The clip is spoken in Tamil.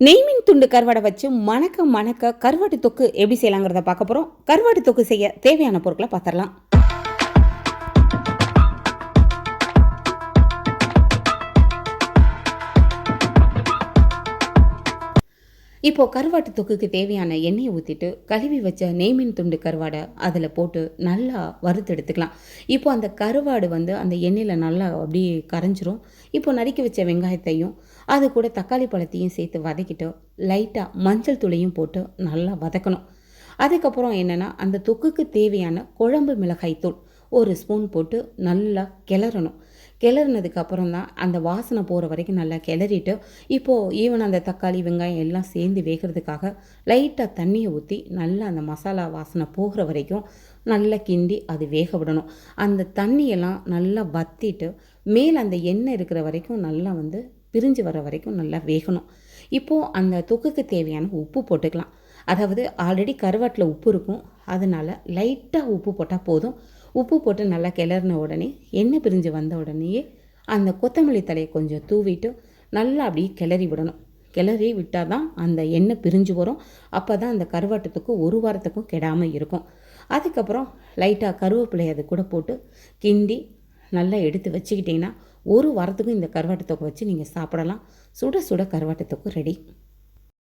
நெய்மீன் துண்டு கருவாடை வச்சு மணக்க மணக்க கருவாட்டு தொக்கு எப்படி செய்யலாங்கிறத பார்க்க போகிறோம். கருவாட்டு தொக்கு செய்ய தேவையான பொருட்களை பார்த்துடலாம். இப்போது கருவாட்டு தொக்குக்கு தேவையான எண்ணெயை ஊற்றிட்டு கழுவி வச்ச நெய்மீன் துண்டு கருவாடை அதில் போட்டு நல்லா வறுத்து எடுத்துக்கலாம். இப்போ அந்த கருவாடு அந்த எண்ணெயில் நல்லா அப்படியே கரைஞ்சிரும். இப்போ நறுக்கி வச்ச வெங்காயத்தையும் அது கூட தக்காளி பழத்தையும் சேர்த்து வதக்கிட்டு லைட்டாக மஞ்சள் தூளையும் போட்டு நல்லா வதக்கணும். அதுக்கப்புறம் என்னென்னா அந்த தொக்குக்கு தேவையான குழம்பு மிளகாய் தூள் ஒரு ஸ்பூன் போட்டு நல்லா கிளறணும். கிளறினதுக்கப்புறம் தான் அந்த வாசனை போகிற வரைக்கும் நல்லா கிளறிட்டு இப்போது ஈவன் அந்த தக்காளி வெங்காயம் எல்லாம் சேர்ந்து வேகிறதுக்காக லைட்டாக தண்ணியை ஊற்றி நல்லா அந்த மசாலா வாசனை போகிற வரைக்கும் நல்லா கிண்டி அது வேக விடணும். அந்த தண்ணியெல்லாம் நல்லா வற்றிட்டு மேலே அந்த எண்ணெய் இருக்கிற வரைக்கும் நல்லா பிரிஞ்சு வர வரைக்கும் நல்லா வேகணும். இப்போது அந்த தொக்குக்கு தேவையான உப்பு போட்டுக்கலாம். அதாவது ஆல்ரெடி கருவாட்டில் உப்பு இருக்கும், அதனால் லைட்டாக உப்பு போட்டால் போதும். உப்பு போட்டு நல்லா கிளறின உடனே எண்ணெய் பிரிஞ்சு வந்த உடனேயே அந்த கொத்தமல்லி தலையை கொஞ்சம் தூவிட்டு நல்லா அப்படியே கிளறி விடணும். கிளறி விட்டால் தான் அந்த எண்ணெய் பிரிஞ்சு வரும். அப்போ தான் அந்த கருவாட்டத்துக்கு ஒரு வாரத்துக்கும் கெடாமல் இருக்கும். அதுக்கப்புறம் லைட்டாக கருவேப்பிலை அது கூட போட்டு கிண்டி நல்லா எடுத்து வச்சுக்கிட்டிங்கன்னா ஒரு வாரத்துக்கும் இந்த கருவாட்டு தொக்கு வச்சு நீங்கள் சாப்பிடலாம். சுட சுட கருவாட்டு தொக்கு ரெடி.